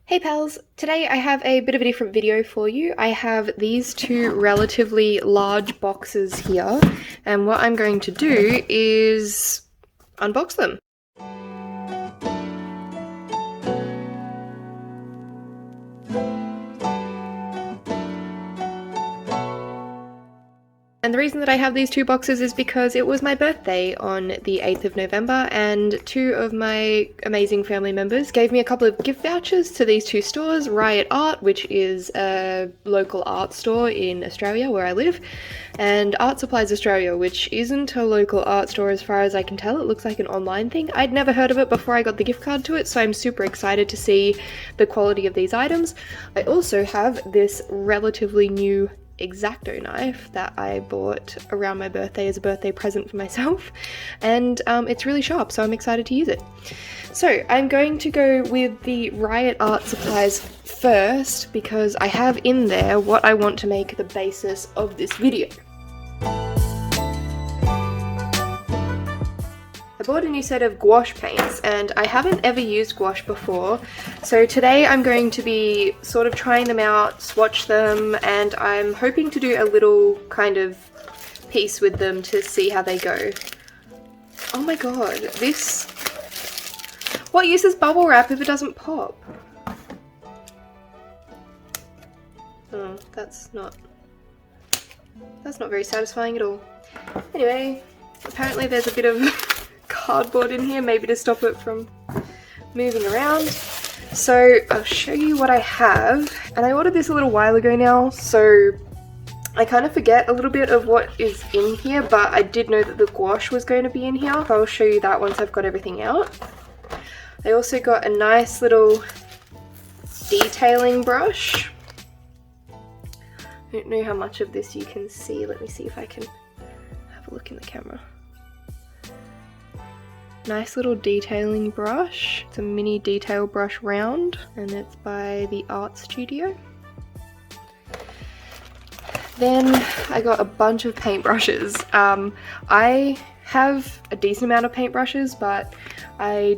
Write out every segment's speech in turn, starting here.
Hey pals! Today I have a bit of a different video for you. I have these two relatively large boxes here, and what I'm going to do is unbox them. And the reason that I have these two boxes is because it was my birthday on the 8th of November, and two of my amazing family members gave me a couple of gift vouchers to these two stores, Riot Art, which is a local art store in Australia where I live, and Art Supplies Australia, which isn't a local art store as far as I can tell. It looks like an online thing. I'd never heard of it before I got the gift card to it, so I'm super excited to see the quality of these items. I also have this relatively new X-Acto knife that I bought around my birthday as a birthday present for myself, and it's really sharp, so I'm excited to use it. So I'm going to go with the Riot Art Supplies first because I have in there what I want to make the basis of this video. I bought a new set of gouache paints and I haven't ever used gouache before, so today I'm going to be sort of trying them out, swatch them, and I'm hoping to do a little kind of piece with them to see how they go. Oh my god, this... What use is bubble wrap if it doesn't pop? Oh, that's not very satisfying at all. Anyway, apparently there's a bit of cardboard in here, maybe to stop it from moving around. So I'll show you what I have, and I ordered this a little while ago now, so I kind of forget a little bit of what is in here, but I did know that the gouache was going to be in here, so I'll show you that once I've got everything out. I also got a nice little detailing brush. I don't know how much of this you can see. Let me see if I can have a look in the camera. Nice little detailing brush. It's a mini detail brush round, and it's by the Art Studio. Then I got a bunch of paintbrushes. I have a decent amount of paintbrushes, but I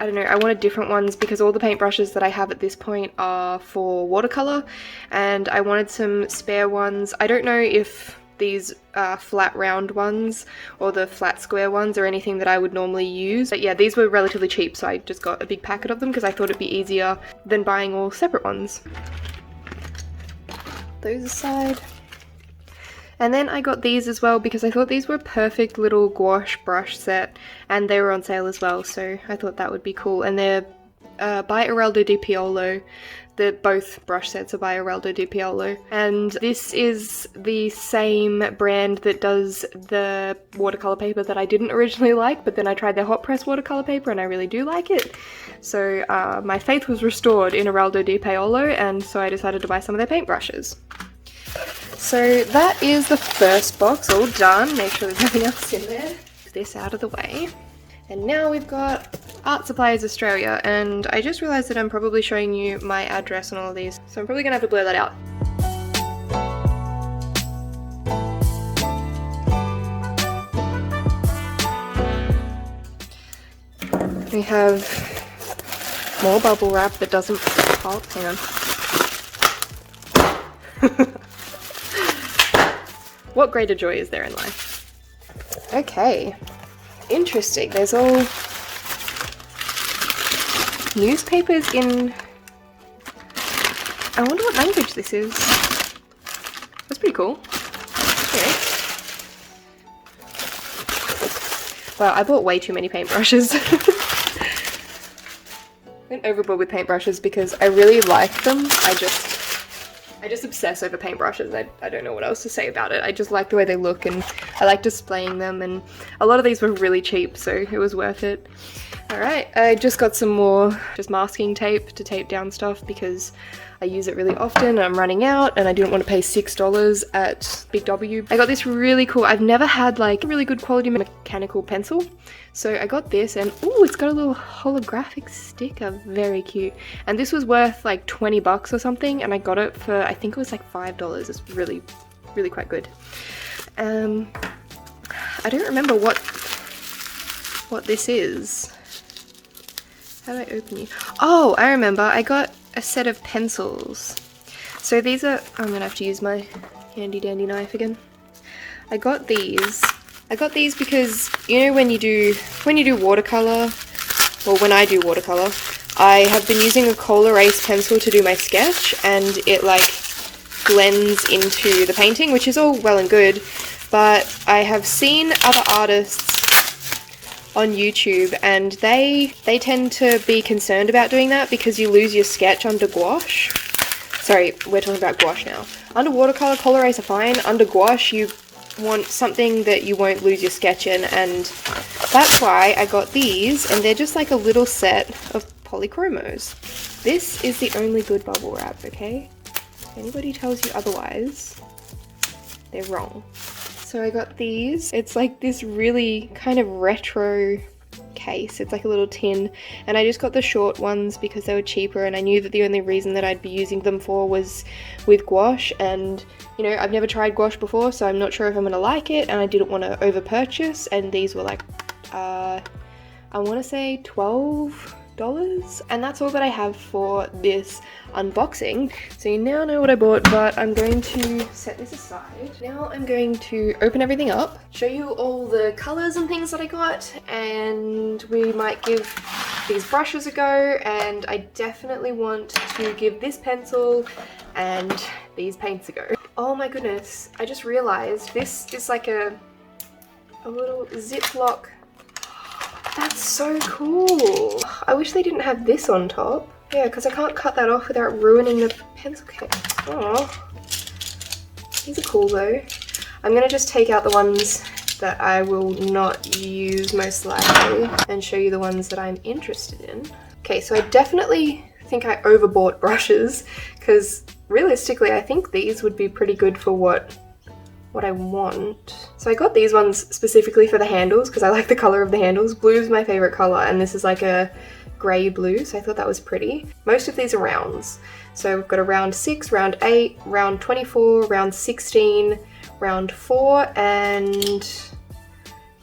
don't know, I wanted different ones because all the paintbrushes that I have at this point are for watercolor, and I wanted some spare ones. I don't know if these flat round ones or the flat square ones or anything that I would normally use, but yeah, these were relatively cheap, so I just got a big packet of them because I thought it'd be easier than buying all separate ones. Those aside. And then I got these as well because I thought these were a perfect little gouache brush set, and they were on sale as well, so I thought that would be cool. And they're by Araldo di Piolo. Both brush sets are by Araldo di Piolo, and this is the same brand that does the watercolor paper that I didn't originally like, but then I tried their hot press watercolor paper and I really do like it. So my faith was restored in Araldo di Piolo, and so I decided to buy some of their paintbrushes. So that is the first box all done. Make sure there's nothing else in there. Get this out of the way. And now we've got Art Supplies Australia, and I just realised that I'm probably showing you my address on all of these, so I'm probably going to have to blur that out. We have more bubble wrap that doesn't pop. Hang on. What greater joy is there in life? Okay. Interesting, there's all newspapers in... I wonder what language this is. That's pretty cool. Okay. Wow, I bought way too many paintbrushes. Went overboard with paintbrushes because I really like them. I just obsess over paintbrushes. I don't know what else to say about it. I just like the way they look, and I like displaying them, and a lot of these were really cheap, so it was worth it. Alright, I just got some more just masking tape to tape down stuff because I use it really often and I'm running out, and I didn't want to pay $6 at Big W. I got this really cool, I've never had like a really good quality mechanical pencil, so I got this, and ooh, it's got a little holographic sticker, very cute. And this was worth like 20 bucks or something, and I got it for, I think it was like $5. It's really, really quite good. I don't remember what this is. How do I open you? Oh, I remember. I got a set of pencils. So these are, I'm gonna have to use my handy dandy knife again. I got these because, you know, when you do watercolor, or when I do watercolor, I have been using a Col-Erase pencil to do my sketch, and it like blends into the painting, which is all well and good, but I have seen other artists on YouTube and they tend to be concerned about doing that because you lose your sketch under gouache. Sorry, we're talking about gouache now. Under watercolor, Col-Erase are fine. Under gouache, you want something that you won't lose your sketch in, and that's why I got these, and they're just like a little set of polychromos. This is the only good bubble wrap, okay? If anybody tells you otherwise, they're wrong. So I got these. It's like this really kind of retro case. It's like a little tin, and I just got the short ones because they were cheaper, and I knew that the only reason that I'd be using them for was with gouache, and you know, I've never tried gouache before, so I'm not sure if I'm gonna like it, and I didn't want to over purchase, and these were like I want to say $12, and that's all that I have for this unboxing. So you now know what I bought, but I'm going to set this aside. Now I'm going to open everything up, show you all the colors and things that I got, and we might give these brushes a go, and I definitely want to give this pencil and these paints a go. Oh my goodness, I just realized this is like a little Ziploc. That's so cool. I wish they didn't have this on top. Yeah, because I can't cut that off without ruining the pencil case. Oh, these are cool though. I'm gonna just take out the ones that I will not use most likely and show you the ones that I'm interested in. Okay, so I definitely think I overbought brushes because realistically I think these would be pretty good for what I want. So I got these ones specifically for the handles because I like the color of the handles. Blue is my favorite color, and this is like a grey blue, so I thought that was pretty. Most of these are rounds. So we've got a round 6, round 8, round 24, round 16, round 4, and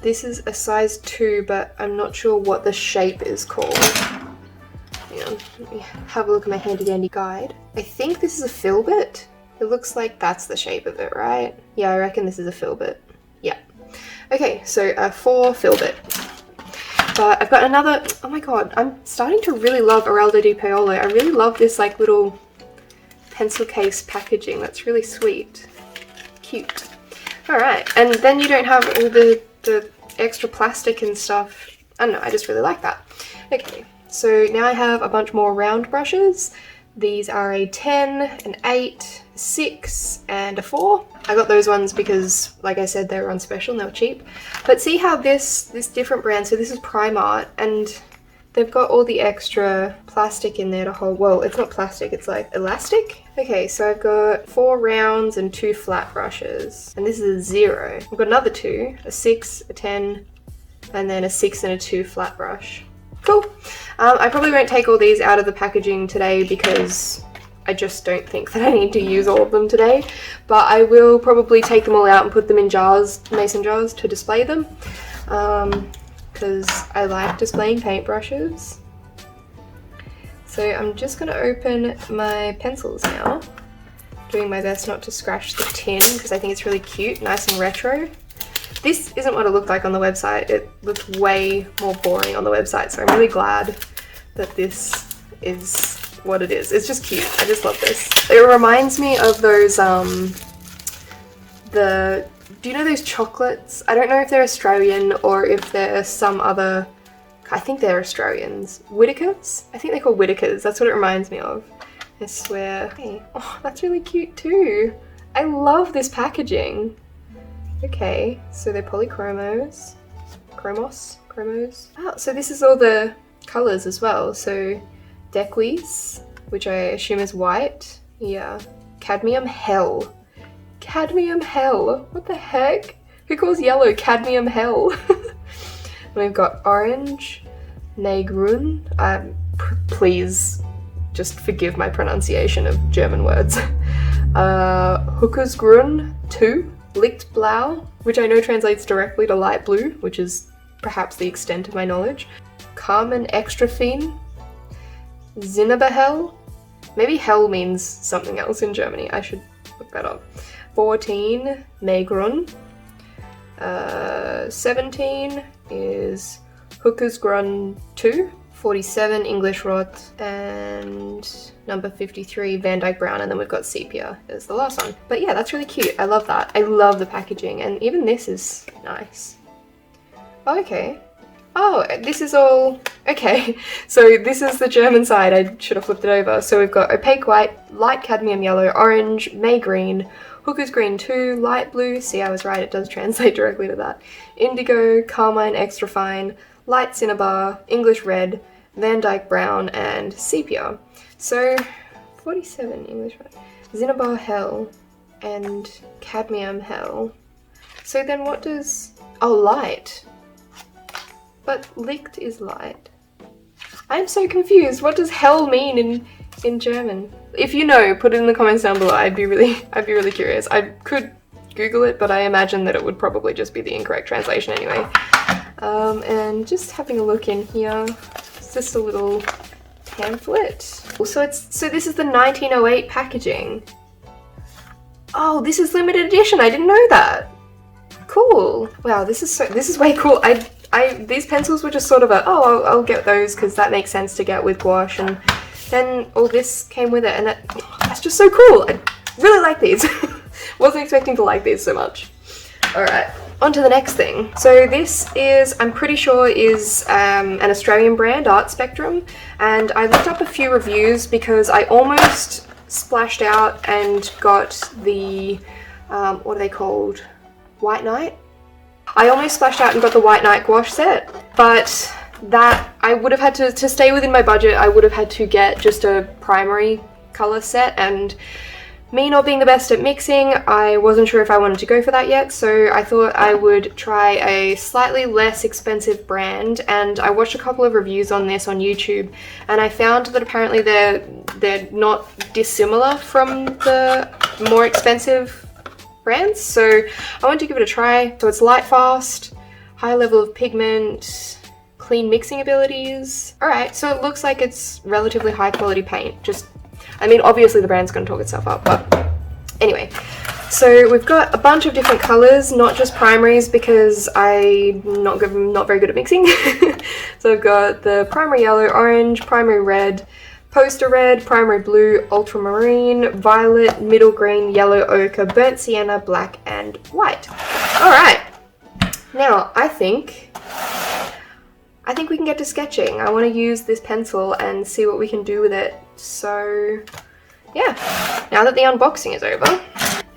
this is a size 2, but I'm not sure what the shape is called. Hang on, let me have a look at my handy dandy guide. I think this is a filbert. It looks like that's the shape of it, right? Yeah, I reckon this is a filbert. Yeah. Okay, so a 4 filbert. But I've got another, oh my god, I'm starting to really love Eraldo di Paolo. I really love this like little pencil case packaging. That's really sweet. Cute. Alright, and then you don't have all the extra plastic and stuff. I don't know, I just really like that. Okay, so now I have a bunch more round brushes. These are a 10, an 8, a 6, and a 4. I got those ones because, like I said, they were on special and they were cheap. But see how this different brand, so this is Primart, and they've got all the extra plastic in there to hold, well, it's not plastic, it's like elastic. Okay, so I've got 4 rounds and 2 flat brushes, and this is a 0. I've got another 2, a 6, a 10, and then a 6 and a 2 flat brush. Cool. I probably won't take all these out of the packaging today because I just don't think that I need to use all of them today, but I will probably take them all out and put them in jars, mason jars, to display them, because I like displaying paintbrushes. So I'm just going to open my pencils now, doing my best not to scratch the tin because I think it's really cute, nice and retro. This isn't what it looked like on the website. It looked way more boring on the website, so I'm really glad that this is what it is. It's just cute. I just love this. It reminds me of those, do you know those chocolates? I don't know if they're Australian or if they're some other, I think they're Australians. Whitakers? I think they're called Whitakers. That's what it reminds me of. I swear. Hey, oh, that's really cute too. I love this packaging. Okay, so they're polychromos. Chromos. Oh, so this is all the colours as well. So Dequys, which I assume is white. Yeah. Cadmium Hell. Cadmium Hell. What the heck? Who calls yellow cadmium hell? We've got orange. Negrun. Please just forgive my pronunciation of German words. Hookersgrün 2. Lichtblau, which I know translates directly to light blue, which is perhaps the extent of my knowledge. Carmen Extrafine, Zinnabehel, Maybe hell means something else in Germany. I should look that up. 14, Megrun. 17 is Hookersgrund 2. 47, English Rot, and number 53, Van Dyke Brown, and then we've got Sepia as the last one. But yeah, that's really cute. I love that. I love the packaging, and even this is nice. Okay. Oh, this is all... Okay, so this is the German side. I should have flipped it over. So we've got opaque white, light cadmium yellow, orange, May green, Hooker's green 2, light blue, see I was right, it does translate directly to that, indigo, carmine extra fine, light cinnabar, English red, Van Dyke brown, and sepia. So 47 English red, cinnabar hell, and cadmium hell. So then what does... Oh, light. But licht is light. I'm so confused. What does hell mean in German? If you know, put it in the comments down below. I'd be really curious. I could Google it, but I imagine that it would probably just be the incorrect translation anyway. And just having a look in here, it's just a little pamphlet. So this is the 1908 packaging. Oh, this is limited edition. I didn't know that. Cool. Wow, this is way cool. These pencils were just sort of I'll get those because that makes sense to get with gouache, and then all this came with it, and that's just so cool. I really like these. Wasn't expecting to like these so much. Alright, on to the next thing. So this is, I'm pretty sure is an Australian brand, Art Spectrum, and I looked up a few reviews because I almost splashed out and got the, what are they called? White Knight? I almost splashed out and got the White Knight gouache set, but that I would have had to stay within my budget. I would have had to get just a primary color set, and me not being the best at mixing, I wasn't sure if I wanted to go for that yet, so I thought I would try a slightly less expensive brand, and I watched a couple of reviews on this on YouTube, and I found that apparently they're not dissimilar from the more expensive brands, so I wanted to give it a try. So it's light fast, high level of pigment, clean mixing abilities. Alright, so it looks like it's relatively high quality paint. I mean, obviously the brand's going to talk itself up, but anyway. So we've got a bunch of different colours, not just primaries because I'm not very good at mixing. So I've got the primary yellow, orange, primary red, poster red, primary blue, ultramarine, violet, middle green, yellow ochre, burnt sienna, black, and white. Alright, now I think we can get to sketching. I want to use this pencil and see what we can do with it. So yeah, now that the unboxing is over.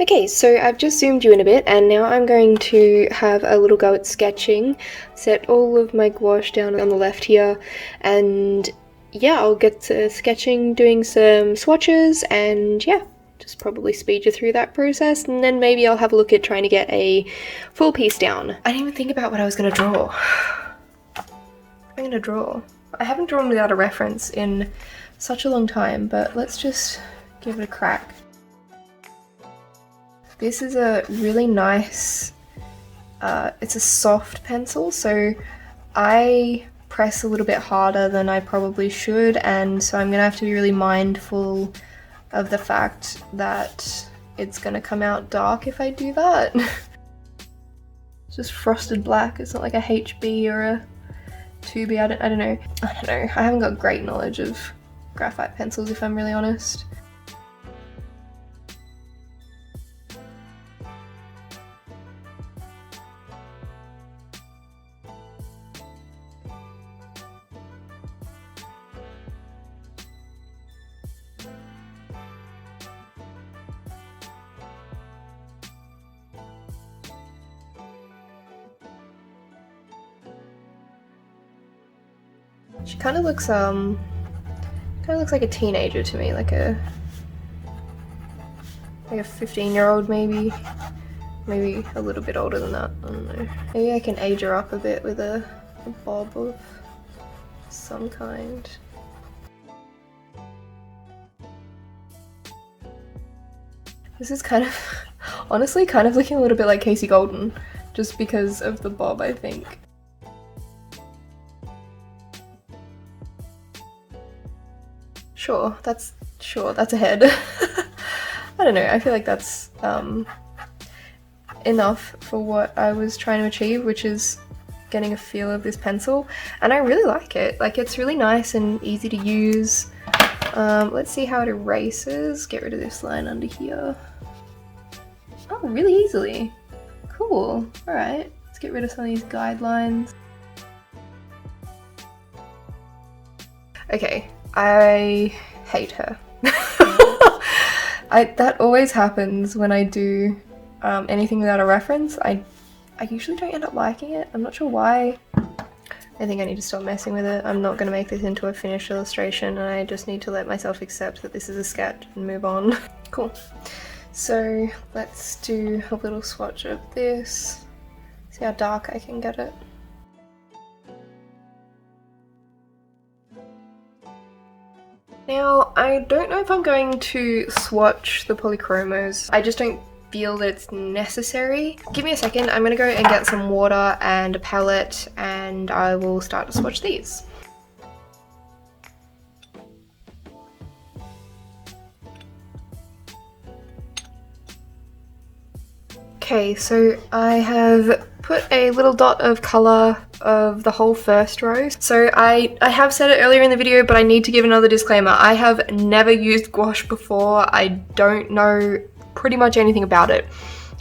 Okay, so I've just zoomed you in a bit, and now I'm going to have a little go at sketching. Set all of my gouache down on the left here, and yeah, I'll get to sketching, doing some swatches, and yeah, just probably speed you through that process, and then maybe I'll have a look at trying to get a full piece down. I didn't even think about what I was going to draw. I'm going to draw. I haven't drawn without a reference in such a long time, but let's just give it a crack. This is a really nice, it's a soft pencil, so I press a little bit harder than I probably should, and so I'm going to have to be really mindful of the fact that it's going to come out dark if I do that. It's just frosted black, it's not like a HB or a 2B, I don't know. I haven't got great knowledge of graphite pencils if I'm really honest. She kind of looks like a teenager to me, like a 15-year-old maybe a little bit older than that. I don't know. Maybe I can age her up a bit with a bob of some kind. This is kind of, honestly, kind of looking a little bit like Casey Golden, just because of the bob, I think. Sure, that's Sure, that's a head. I don't know, I feel like that's enough for what I was trying to achieve, which is getting a feel of this pencil, and I really like it. Like, it's really nice and easy to use. Let's see how it erases. Get rid of this line under here. Oh, really easily. Cool. Alright, let's get rid of some of these guidelines. Okay, I hate her. That always happens when I do anything without a reference. I usually don't end up liking it. I'm not sure why. I think I need to stop messing with it. I'm not going to make this into a finished illustration, and I just need to let myself accept that this is a sketch and move on. Cool. So let's do a little swatch of this. See how dark I can get it. Now, I don't know if I'm going to swatch the polychromos. I just don't feel that it's necessary. Give me a second, I'm gonna go and get some water and a palette, and I will start to swatch these. Okay, so I have put a little dot of colour of the whole first row. So I have said it earlier in the video, but I need to give another disclaimer. I have never used gouache before. I don't know pretty much anything about it.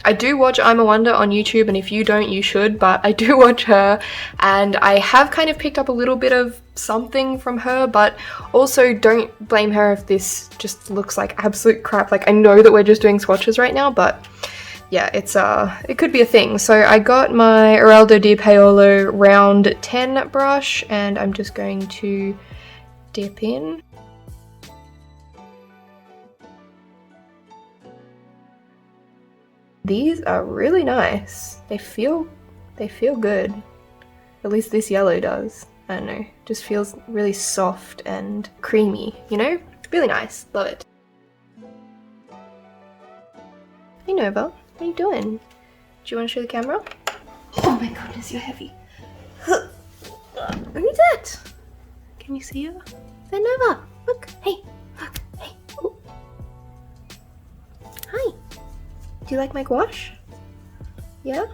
I do watch I'm a Wonder on YouTube, and if you don't, you should, but I do watch her, and I have kind of picked up a little bit of something from her, but also don't blame her if this just looks like absolute crap. Like, I know that we're just doing swatches right now, but yeah, it could be a thing. So I got my Eraldo di Paolo round 10 brush, and I'm just going to dip in. These are really nice. They feel good. At least this yellow does. I don't know, just feels really soft and creamy, you know? Really nice, love it. Hey Nova, what are you doing? Do you want to show the camera? Oh my goodness, you're heavy. Who's that? Can you see her? Is that Nova? Look, hey, look, hey. Ooh. Hi. Do you like my gouache? Yeah?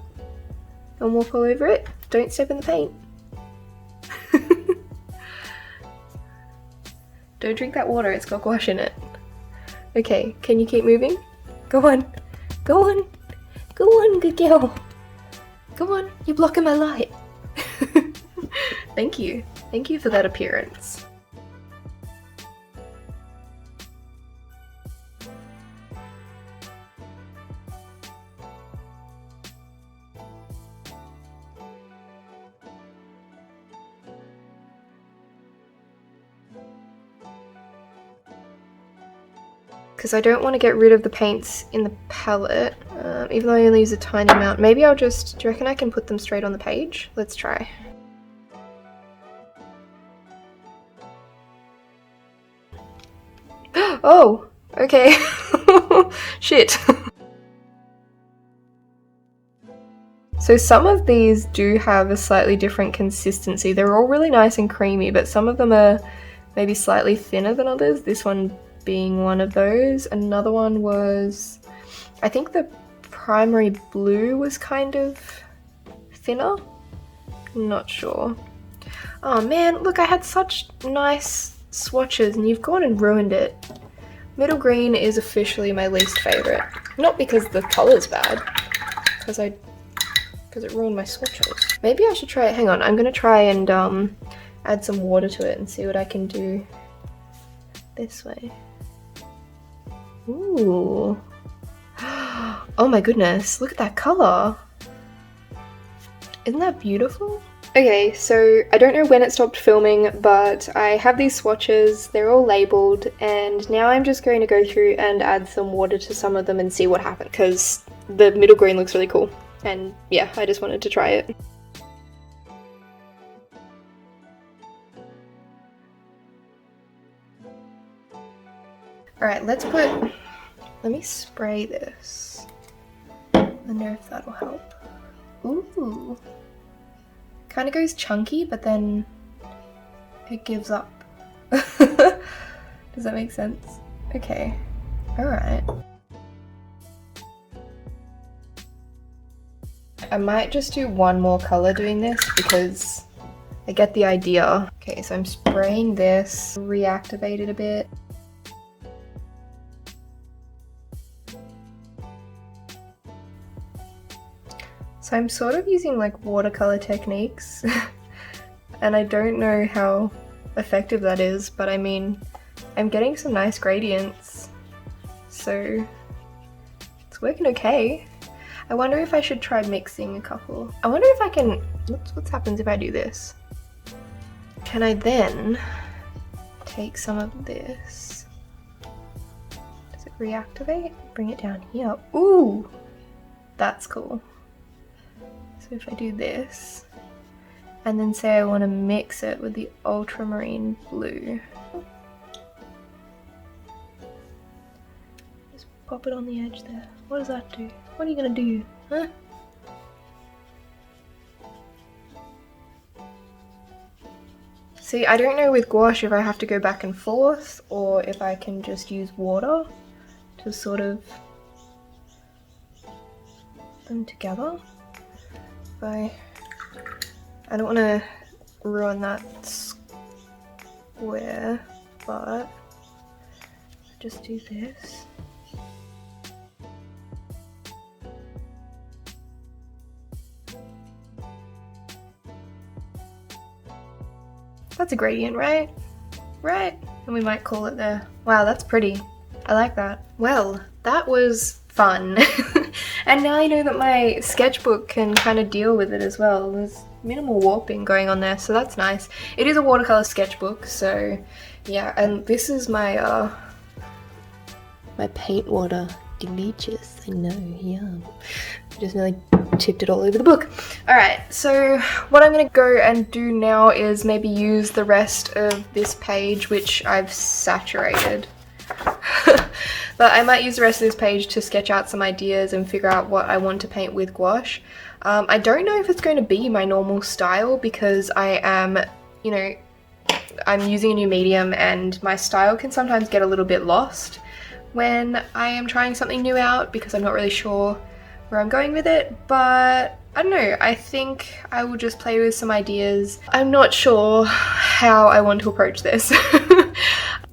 Don't walk all over it. Don't step in the paint. Don't drink that water, it's got gouache in it. Okay, can you keep moving? Go on. Go on. Go on, good girl. Go on, you're blocking my light. Thank you. Thank you for that appearance. Because I don't want to get rid of the paints in the palette, even though I only use a tiny amount. Maybe I'll just, do you reckon I can put them straight on the page? Let's try. Oh, okay. Shit. So some of these do have a slightly different consistency. They're all really nice and creamy, but some of them are maybe slightly thinner than others. This one being one of those. Another one was, I think the primary blue was kind of thinner. I'm not sure. Oh man, look, I had such nice swatches and you've gone and ruined it. Middle green is officially my least favorite. Not because the color's bad, because it ruined my swatches. Maybe I should try it. Hang on, I'm gonna try and add some water to it and see what I can do this way. Ooh. Oh my goodness, look at that color. Isn't that beautiful? Okay, so I don't know when it stopped filming, but I have these swatches, they're all labeled, and now I'm just going to go through and add some water to some of them and see what happens, because the middle green looks really cool. And yeah, I just wanted to try it. Alright, let me spray this. I wonder if that'll help. Ooh. Kind of goes chunky, but then it gives up. Does that make sense? Okay, alright. I might just do one more color doing this because I get the idea. Okay, so I'm spraying this, reactivate it a bit. So I'm sort of using like watercolor techniques and I don't know how effective that is, but I mean, I'm getting some nice gradients, so it's working okay. I wonder if I should try mixing a couple. I wonder if I can, what happens if I do this? Can I then take some of this? Does it reactivate? Bring it down here. Ooh, that's cool. So if I do this, and then say I want to mix it with the ultramarine blue. Just pop it on the edge there. What does that do? What are you gonna do? Huh? See, I don't know with gouache if I have to go back and forth or if I can just use water to sort of put them together. I don't want to ruin that square, but just do this. That's a gradient, right? Right? And we might call it there. Wow, that's pretty. I like that. Well, that was fun. And now I know that my sketchbook can kind of deal with it as well. There's minimal warping going on there, so that's nice. It is a watercolor sketchbook, so yeah, and this is my my paint water. Delicious, I know, yum. Just nearly tipped it all over the book. Alright, so what I'm going to go and do now is maybe use the rest of this page, which I've saturated. But I might use the rest of this page to sketch out some ideas and figure out what I want to paint with gouache. I don't know if it's going to be my normal style because I am, you know, I'm using a new medium and my style can sometimes get a little bit lost when I am trying something new out because I'm not really sure where I'm going with it, but I don't know, I think I will just play with some ideas. I'm not sure how I want to approach this.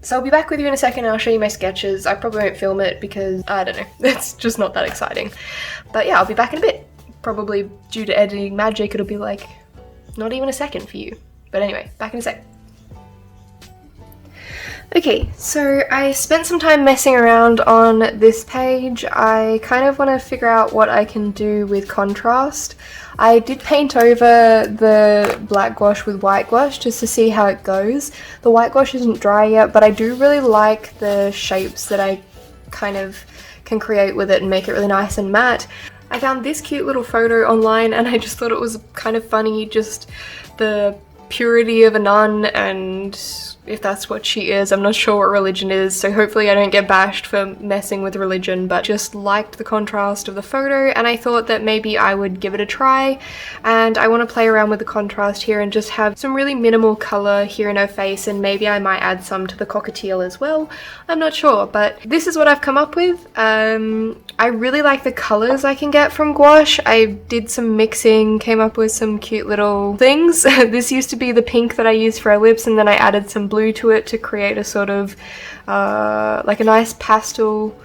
So I'll be back with you in a second and I'll show you my sketches. I probably won't film it because, I don't know, it's just not that exciting. But yeah, I'll be back in a bit. Probably due to editing magic, it'll be like, not even a second for you. But anyway, back in a sec. Okay, so I spent some time messing around on this page. I kind of want to figure out what I can do with contrast. I did paint over the black gouache with white gouache just to see how it goes. The white gouache isn't dry yet, but I do really like the shapes that I kind of can create with it and make it really nice and matte. I found this cute little photo online and I just thought it was kind of funny, just the purity of a nun, and if that's what she is, I'm not sure what religion is, so hopefully I don't get bashed for messing with religion, but just liked the contrast of the photo and I thought that maybe I would give it a try. And I want to play around with the contrast here and just have some really minimal colour here in her face, and maybe I might add some to the cockatiel as well. I'm not sure, but this is what I've come up with. I really like the colours I can get from gouache. I did some mixing, came up with some cute little things. This used to be the pink that I used for her lips, and then I added some blue to it to create a sort of like a nice pastel.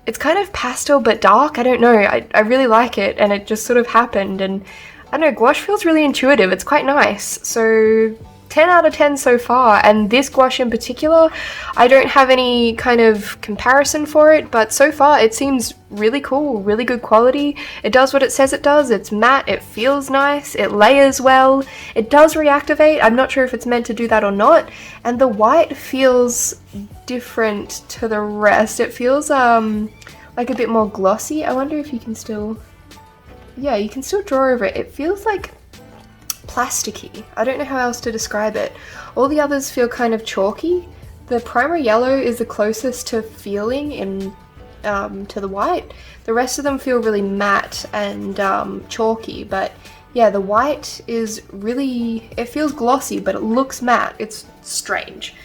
It's kind of pastel but dark, I don't know, I really like it, and it just sort of happened, and I don't know, gouache feels really intuitive, it's quite nice. So 10 out of 10 so far, and this gouache in particular, I don't have any kind of comparison for it, but so far it seems really cool, really good quality. It does what it says it does, it's matte, it feels nice, it layers well, it does reactivate. I'm not sure if it's meant to do that or not, and the white feels different to the rest. It feels like a bit more glossy. I wonder if you can still, yeah, you can still draw over it. It feels like plasticky. I don't know how else to describe it. All the others feel kind of chalky. The primary yellow is the closest to feeling in to the white. The rest of them feel really matte and chalky, but yeah, the white is really, it feels glossy but it looks matte. It's strange.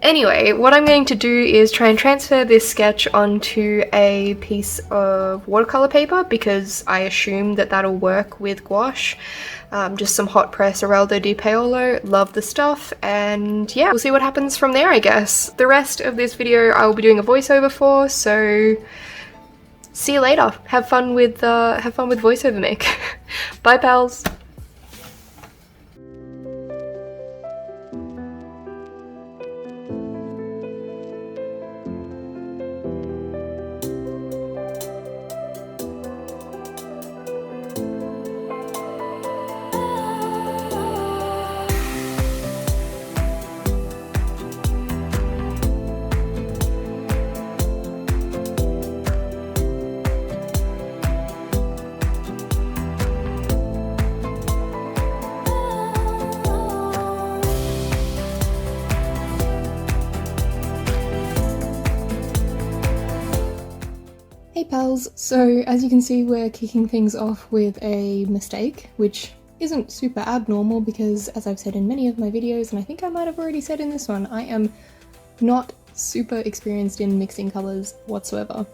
Anyway, what I'm going to do is try and transfer this sketch onto a piece of watercolor paper because I assume that that'll work with gouache. Just some hot press Araldo di Paolo, love the stuff, and yeah, we'll see what happens from there, I guess. The rest of this video I will be doing a voiceover for, so see you later. Have fun with voiceover make. Bye, pals. Hey pals, so as you can see we're kicking things off with a mistake, which isn't super abnormal because, as I've said in many of my videos, and I think I might have already said in this one, I am not super experienced in mixing colours whatsoever.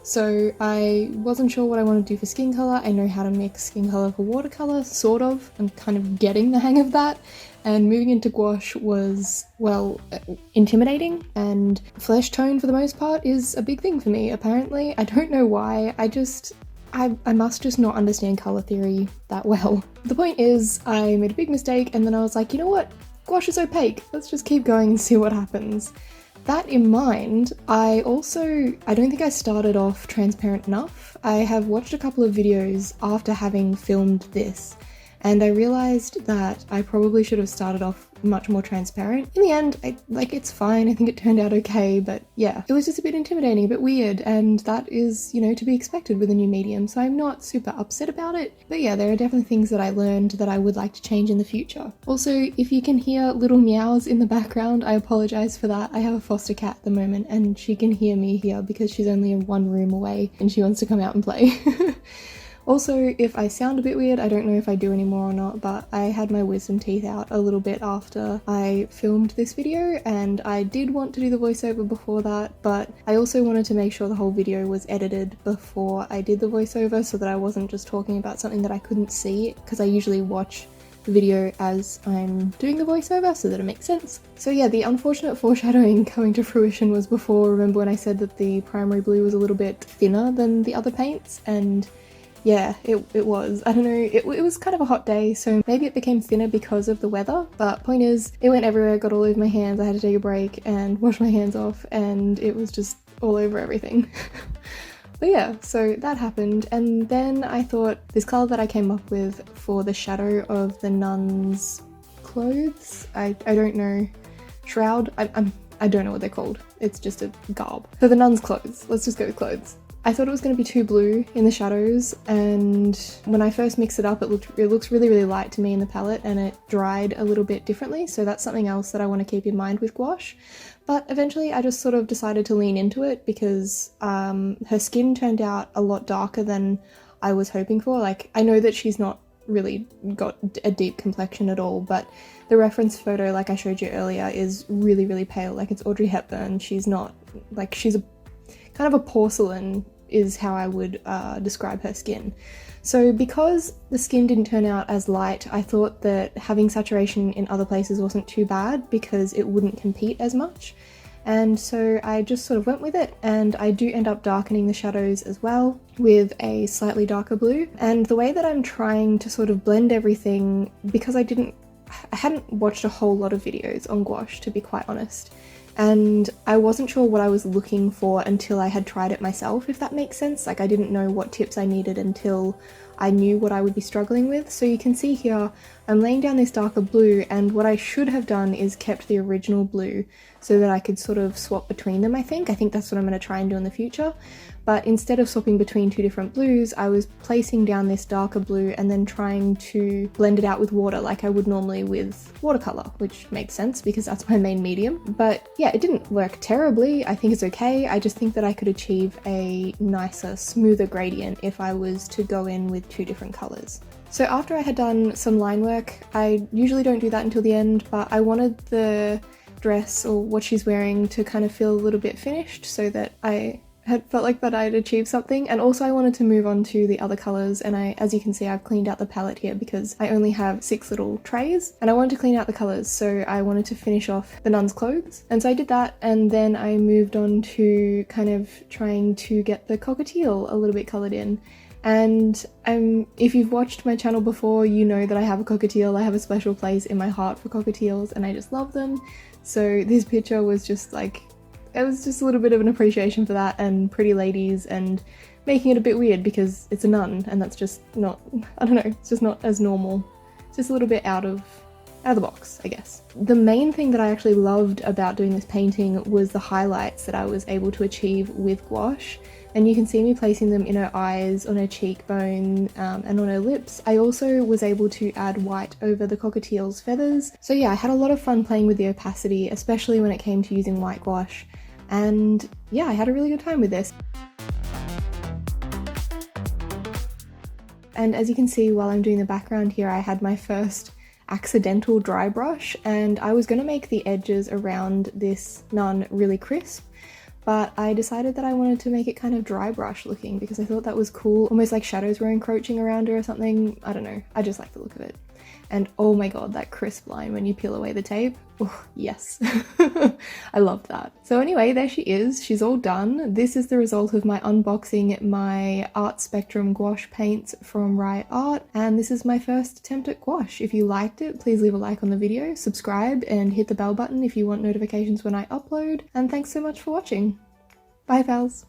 So I wasn't sure what I wanted to do for skin colour. I know how to mix skin colour for watercolour, sort of. I'm kind of getting the hang of that. And moving into gouache was, well, intimidating, and flesh tone for the most part is a big thing for me, apparently. I don't know why, I must just not understand colour theory that well. The point is, I made a big mistake and then I was like, you know what? Gouache is opaque, let's just keep going and see what happens. That in mind, I don't think I started off transparent enough. I have watched a couple of videos after having filmed this, and I realised that I probably should have started off much more transparent. In the end, it's fine, I think it turned out okay, but yeah, it was just a bit intimidating, a bit weird, and that is, to be expected with a new medium, so I'm not super upset about it. But yeah, there are definitely things that I learned that I would like to change in the future. Also, if you can hear little meows in the background, I apologise for that. I have a foster cat at the moment, and she can hear me here because she's only in one room away, and she wants to come out and play. Also, if I sound a bit weird, I don't know if I do anymore or not, but I had my wisdom teeth out a little bit after I filmed this video, and I did want to do the voiceover before that, but I also wanted to make sure the whole video was edited before I did the voiceover so that I wasn't just talking about something that I couldn't see, because I usually watch the video as I'm doing the voiceover so that it makes sense. So yeah, the unfortunate foreshadowing coming to fruition was before. Remember when I said that the primary blue was a little bit thinner than the other paints? And yeah, it was. I don't know, it was kind of a hot day, so maybe it became thinner because of the weather, but point is, it went everywhere, got all over my hands, I had to take a break and wash my hands off, and it was just all over everything. But yeah, so that happened, and then I thought this colour that I came up with for the shadow of the nun's clothes, I don't know, shroud? I don't know what they're called, it's just a garb. So the nun's clothes, let's just go with clothes. I thought it was going to be too blue in the shadows, and when I first mixed it up it looks really, really light to me in the palette, and it dried a little bit differently, so that's something else that I want to keep in mind with gouache. But eventually I just sort of decided to lean into it because her skin turned out a lot darker than I was hoping for. Like, I know that she's not really got a deep complexion at all, but the reference photo, like I showed you earlier, is really, really pale. Like, it's Audrey Hepburn. She's not, like, she's a kind of a porcelain is how I would describe her skin. So because the skin didn't turn out as light, I thought that having saturation in other places wasn't too bad because it wouldn't compete as much. And so I just sort of went with it, and I do end up darkening the shadows as well with a slightly darker blue. And the way that I'm trying to sort of blend everything, because I hadn't watched a whole lot of videos on gouache, to be quite honest, and I wasn't sure what I was looking for until I had tried it myself, if that makes sense. Like, I didn't know what tips I needed until I knew what I would be struggling with. So you can see here, I'm laying down this darker blue, and what I should have done is kept the original blue so that I could sort of swap between them, I think. That's what I'm going to try and do in the future. But instead of swapping between two different blues, I was placing down this darker blue and then trying to blend it out with water like I would normally with watercolor, which makes sense because that's my main medium. But yeah, it didn't work terribly. I think it's okay. I just think that I could achieve a nicer, smoother gradient if I was to go in with two different colors. So after I had done some line work, I usually don't do that until the end, but I wanted the dress or what she's wearing to kind of feel a little bit finished, so that I had felt like that I'd achieved something. And also I wanted to move on to the other colours, and as you can see, I've cleaned out the palette here because I only have 6 little trays and I wanted to clean out the colours, so I wanted to finish off the nun's clothes. And so I did that, and then I moved on to kind of trying to get the cockatiel a little bit coloured in. And if you've watched my channel before, you know that I have a cockatiel. I have a special place in my heart for cockatiels and I just love them. So this picture was just like, it was just a little bit of an appreciation for that and pretty ladies, and making it a bit weird because it's a nun and that's just not, I don't know, it's just not as normal. It's just a little bit out of the box, I guess. The main thing that I actually loved about doing this painting was the highlights that I was able to achieve with gouache. And you can see me placing them in her eyes, on her cheekbone, and on her lips. I also was able to add white over the cockatiel's feathers. So yeah, I had a lot of fun playing with the opacity, especially when it came to using white gouache. And yeah, I had a really good time with this. And as you can see, while I'm doing the background here, I had my first accidental dry brush, and I was going to make the edges around this nun really crisp, but I decided that I wanted to make it kind of dry brush looking because I thought that was cool, almost like shadows were encroaching around her or something. I don't know, I just like the look of it. And oh my god, that crisp line when you peel away the tape. Oh, yes. I love that. So anyway, there she is. She's all done. This is the result of my unboxing my Art Spectrum gouache paints from Riot Art, and this is my first attempt at gouache. If you liked it, please leave a like on the video, subscribe, and hit the bell button if you want notifications when I upload. And thanks so much for watching. Bye, pals.